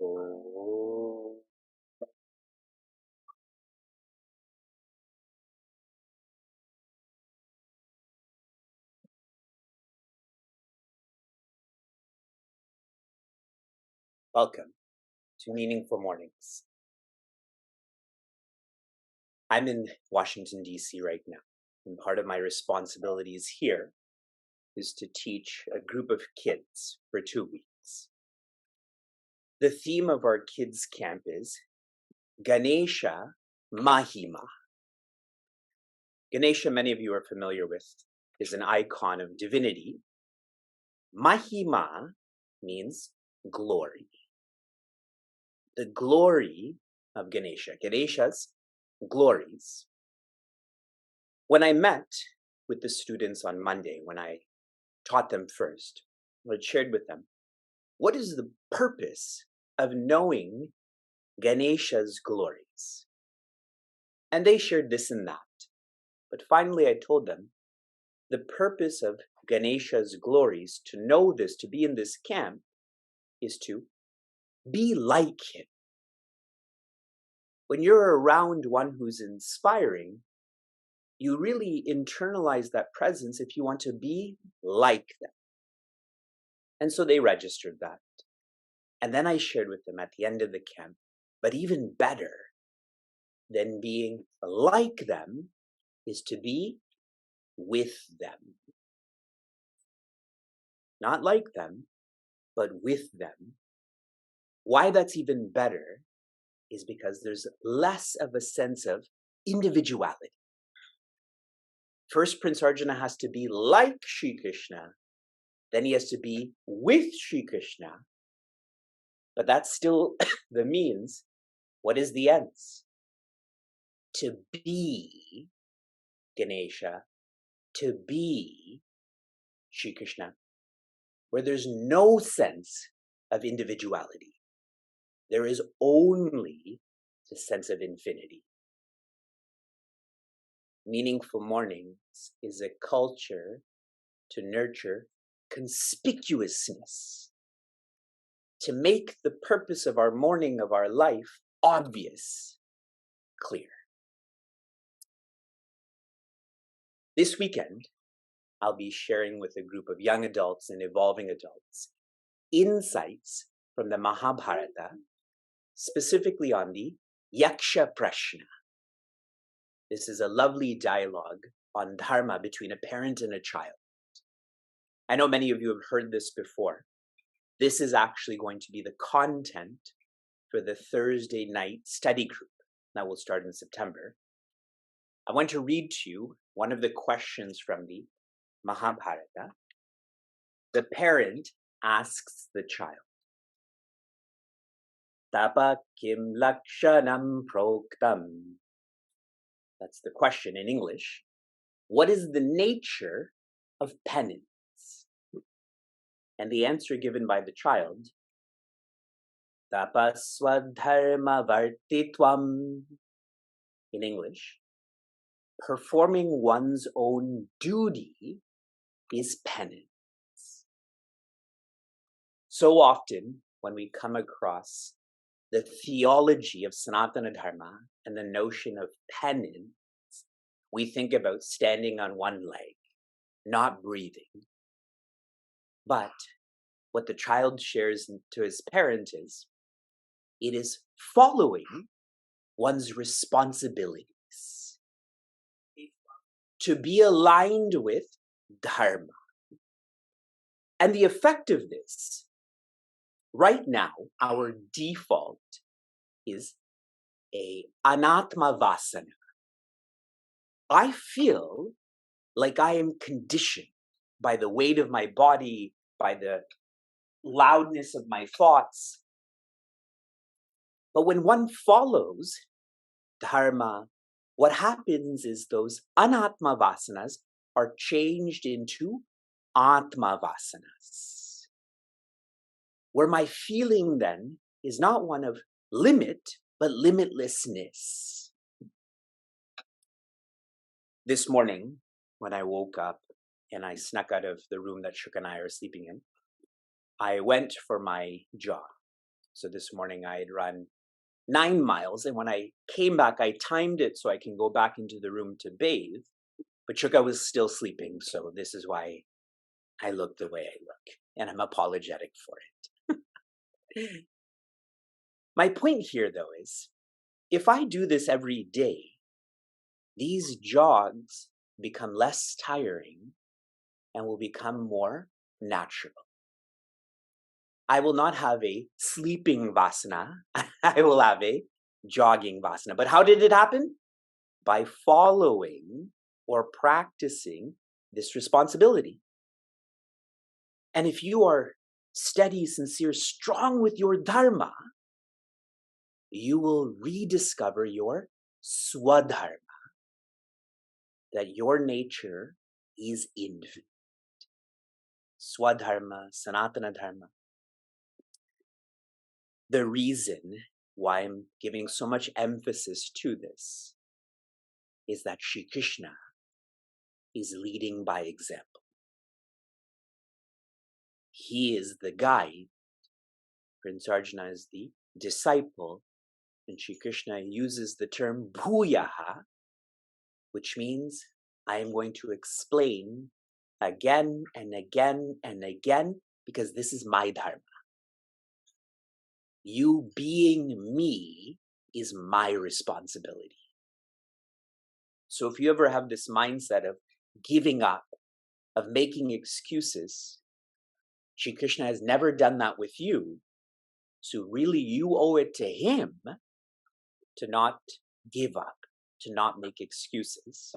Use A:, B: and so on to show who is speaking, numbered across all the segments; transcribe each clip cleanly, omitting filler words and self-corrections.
A: Oh. Welcome to Meaningful Mornings. I'm in Washington, D.C. right now, and part of my responsibilities here is to teach a group of kids for 2 weeks. The theme of our kids' camp is Ganesha Mahima. Ganesha, many of you are familiar with, is an icon of divinity. Mahima means glory. The glory of Ganesha, Ganesha's glories. When I met with the students on Monday, when I taught them first, I shared with them, what is the purpose of knowing Ganesha's glories? And they shared this and that. But finally I told them, the purpose of Ganesha's glories, to know this, to be in this camp, is to be like him. When you're around one who's inspiring, you really internalize that presence if you want to be like them. And so they registered that. And then I shared with them at the end of the camp, but even better than being like them is to be with them. Not like them, but with them. Why that's even better is because there's less of a sense of individuality. First, Prince Arjuna has to be like Sri Krishna, then he has to be with Sri Krishna, but that's still the means. What is the ends? To be Ganesha, to be Sri Krishna, where there's no sense of individuality. There is only the sense of infinity. Meaningful Mornings is a culture to nurture conspicuousness, to make the purpose of our morning, of our life, obvious, clear. This weekend, I'll be sharing with a group of young adults and evolving adults insights from the Mahabharata, specifically on the Yaksha Prashna. This is a lovely dialogue on dharma between a parent and a child. I know many of you have heard this before. This is actually going to be the content for the Thursday night study group that will start in September. I want to read to you one of the questions from the Mahabharata. The parent asks the child, Tapa kim lakshanam proktam. That's the question in English. What is the nature of penance? And the answer given by the child, Tapaswadharma vartitvam. In English, performing one's own duty is penance. So often, when we come across the theology of Sanatana Dharma and the notion of penance, we think about standing on one leg, not breathing. But what the child shares to his parent is, it is following one's responsibilities, to be aligned with Dharma. And the effect of this, right now, our default is a anatma vasana. I feel like I am conditioned by the weight of my body, by the loudness of my thoughts. But when one follows Dharma, what happens is those anatma vasanas are changed into atma vasanas, where my feeling then is not one of limit, but limitlessness. This morning, when I woke up and I snuck out of the room that Shuk and I are sleeping in, I went for my jog. So this morning I had run 9 miles, and when I came back, I timed it so I can go back into the room to bathe. But Chuka was still sleeping, so this is why I look the way I look, and I'm apologetic for it. My point here, though, is if I do this every day, these jogs become less tiring and will become more natural. I will not have a sleeping vasana. I will have a jogging vasana. But how did it happen? By following or practicing this responsibility. And if you are steady, sincere, strong with your dharma, you will rediscover your swadharma, that your nature is infinite. Swadharma, Sanatana Dharma. The reason why I'm giving so much emphasis to this is that Shri Krishna is leading by example. He is the guide. Prince Arjuna is the disciple, and Shri Krishna uses the term bhuyaha, which means I am going to explain again and again and again, because this is my dharma. You being me is my responsibility. So if you ever have this mindset of giving up, of making excuses, Shri Krishna has never done that with you. So really you owe it to him to not give up, to not make excuses.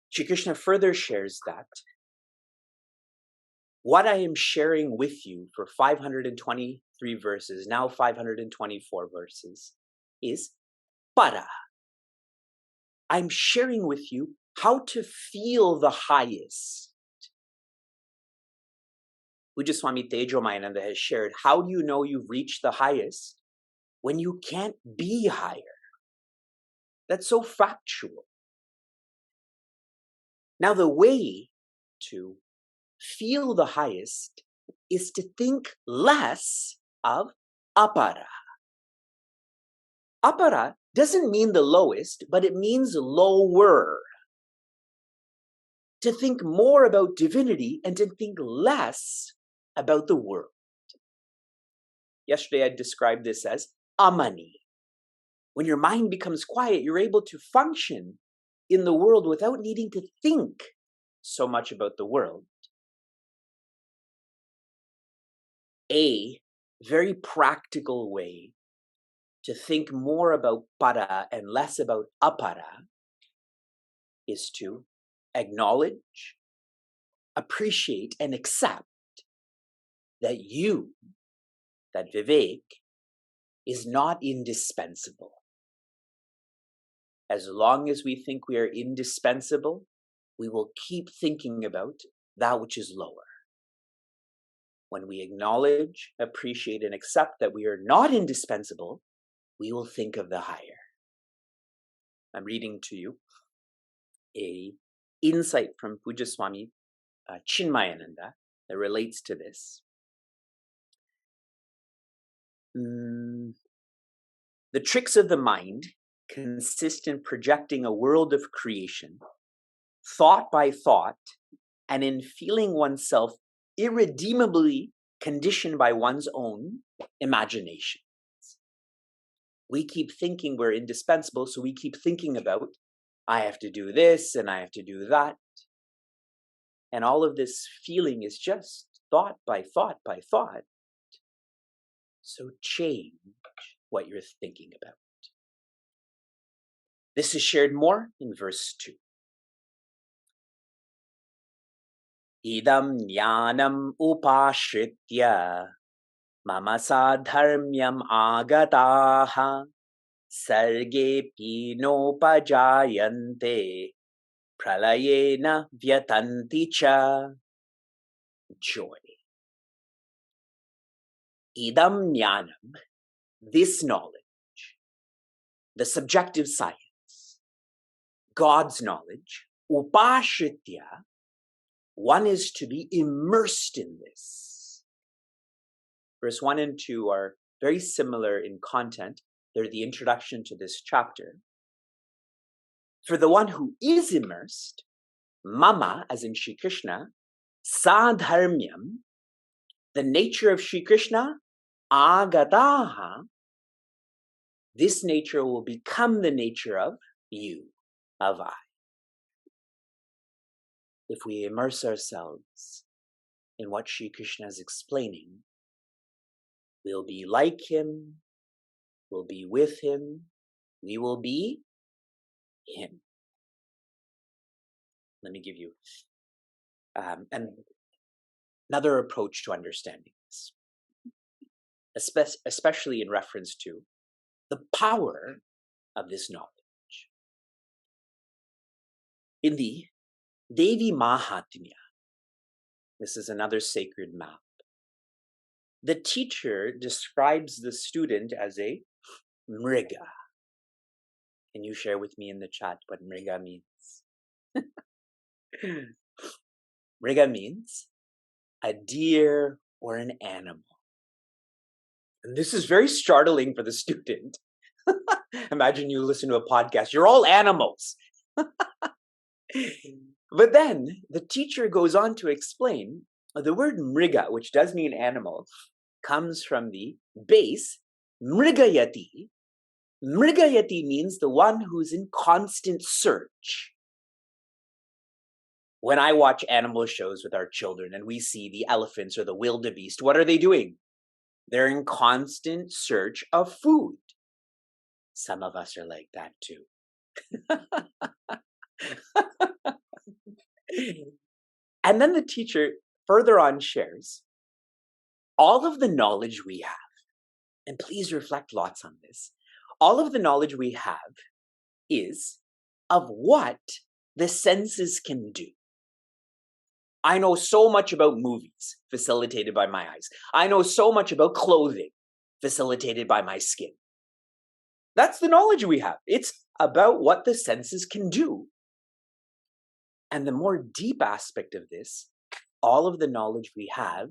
A: Shri Krishna further shares that what I am sharing with you for 523 verses, now 524 verses, is para. I'm sharing with you how to feel the highest. Pujaswami Tejomayananda has shared, how do you know you've reached the highest? When you can't be higher. That's so factual. Now the way to feel the highest is to think less of apara. Apara doesn't mean the lowest, but it means lower. To think more about divinity and to think less about the world. Yesterday I described this as amani. When your mind becomes quiet, you're able to function in the world without needing to think so much about the world. A very practical way to think more about para and less about apara is to acknowledge, appreciate, and accept that you, that Vivek, is not indispensable. As long as we think we are indispensable, we will keep thinking about that which is lower. When we acknowledge, appreciate, and accept that we are not indispensable, we will think of the higher. I'm reading to you a insight from Pujaswami Chinmayananda that relates to this. The tricks of the mind consist in projecting a world of creation, thought by thought, and in feeling oneself irredeemably conditioned by one's own imagination. We keep thinking we're indispensable, so we keep thinking about, I have to do this and I have to do that. And all of this feeling is just thought by thought by thought. So change what you're thinking about. This is shared more in verse 2. Idam jnanam upashritya mama sadharmyam agataha sarge pinopajayante pralayena vyatanti cha. Joy. Idam jnanam, this knowledge, the subjective science, God's knowledge, upashritya, one is to be immersed in this. Verse 1 and 2 are very similar in content. They're the introduction to this chapter. For the one who is immersed, mama, as in Shri Krishna, sadharmyam, the nature of Shri Krishna, agataha, this nature will become the nature of you, of I. If we immerse ourselves in what Shri Krishna is explaining, we'll be like him, we'll be with him, we will be him. Let me give you another approach to understanding this, especially in reference to the power of this knowledge. In the Devi Mahatmya, this is another sacred map, the teacher describes the student as a mriga. Can you share with me in the chat what mriga means? Mriga means a deer or an animal. And this is very startling for the student. Imagine you listen to a podcast, you're all animals. But then the teacher goes on to explain the word mriga, which does mean animal, comes from the base mrigayati. Mrigayati means the one who's in constant search. When I watch animal shows with our children and we see the elephants or the wildebeest, what are they doing? They're in constant search of food. Some of us are like that too. And then the teacher further on shares all of the knowledge we have, and please reflect lots on this. All of the knowledge we have is of what the senses can do. I know so much about movies, facilitated by my eyes. I know so much about clothing, facilitated by my skin. That's the knowledge we have. It's about what the senses can do. And the more deep aspect of this, all of the knowledge we have,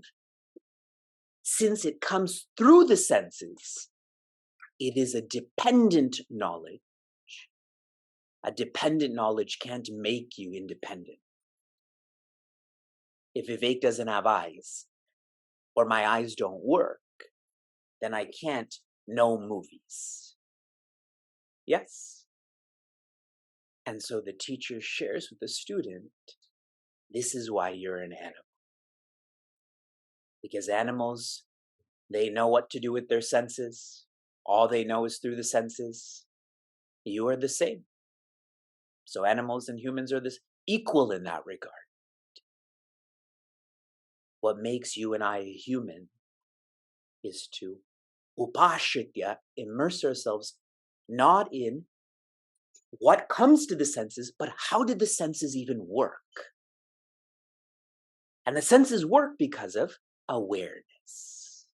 A: since it comes through the senses, it is a dependent knowledge. A dependent knowledge can't make you independent. If Vivek doesn't have eyes, or my eyes don't work, then I can't know movies. Yes? And so the teacher shares with the student, this is why you're an animal. Because animals, they know what to do with their senses. All they know is through the senses. You are the same. So animals and humans are equal in that regard. What makes you and I human is to upashitya, immerse ourselves not in what comes to the senses, but how did the senses even work? And the senses work because of awareness.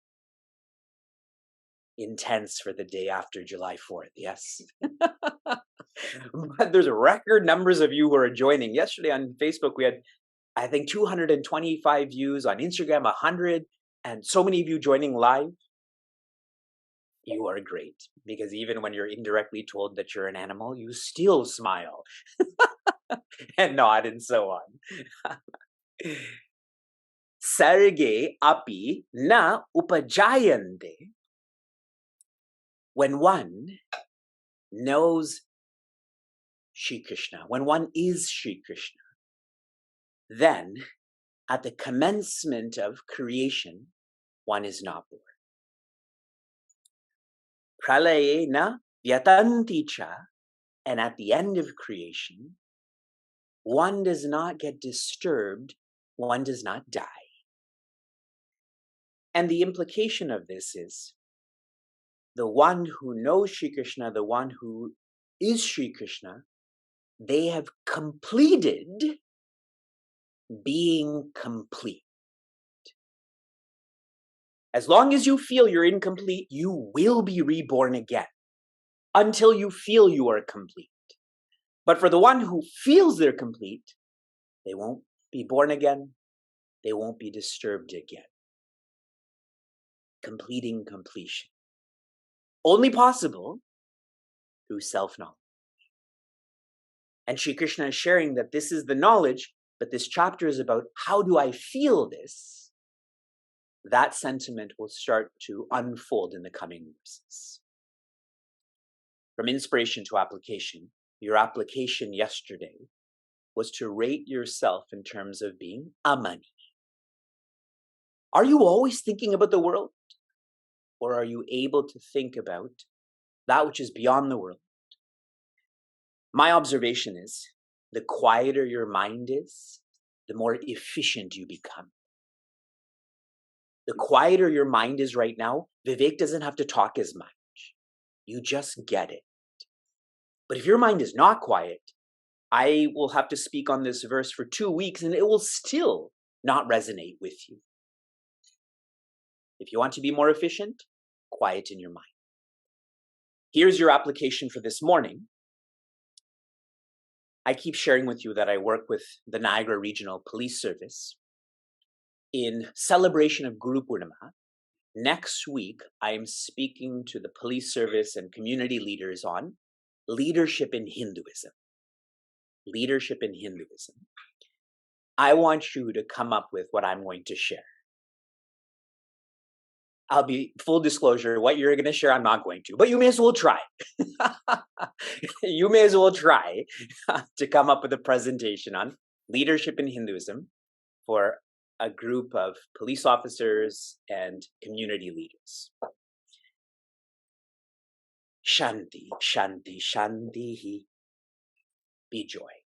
A: Intense for the day after July 4th, yes? But there's record numbers of you who are joining. Yesterday on Facebook, we had, I think, 225 views, on Instagram 100, and so many of you joining live. You are great, because even when you're indirectly told that you're an animal, you still smile and nod and so on. Sarge api na upajayante. When one knows Shri Krishna, when one is Shri Krishna, then at the commencement of creation, one is not born. Pralaye na vyatanti cha, and at the end of creation, one does not get disturbed, one does not die. And the implication of this is, the one who knows Shri Krishna, the one who is Shri Krishna, they have completed being complete. As long as you feel you're incomplete, you will be reborn again until you feel you are complete. But for the one who feels they're complete, they won't be born again. They won't be disturbed again. completing completion. Only possible through self-knowledge. And Sri Krishna is sharing that this is the knowledge, but this chapter is about how do I feel this? That sentiment will start to unfold in the coming verses. From inspiration to application, your application yesterday was to rate yourself in terms of being amani. Are you always thinking about the world? Or are you able to think about that which is beyond the world? My observation is, the quieter your mind is, the more efficient you become. The quieter your mind is right now, Vivek doesn't have to talk as much. You just get it. But if your mind is not quiet, I will have to speak on this verse for 2 weeks and it will still not resonate with you. If you want to be more efficient, quieten your mind. Here's your application for this morning. I keep sharing with you that I work with the Niagara Regional Police Service. In celebration of Guru Purnima, next week I am speaking to the police service and community leaders on leadership in Hinduism. Leadership in Hinduism. I want you to come up with what I'm going to share. I'll be full disclosure, what you're going to share, I'm not going to, but you may as well try. You may as well try to come up with a presentation on leadership in Hinduism for a group of police officers and community leaders. Shanti, shanti, shanti. Be joy.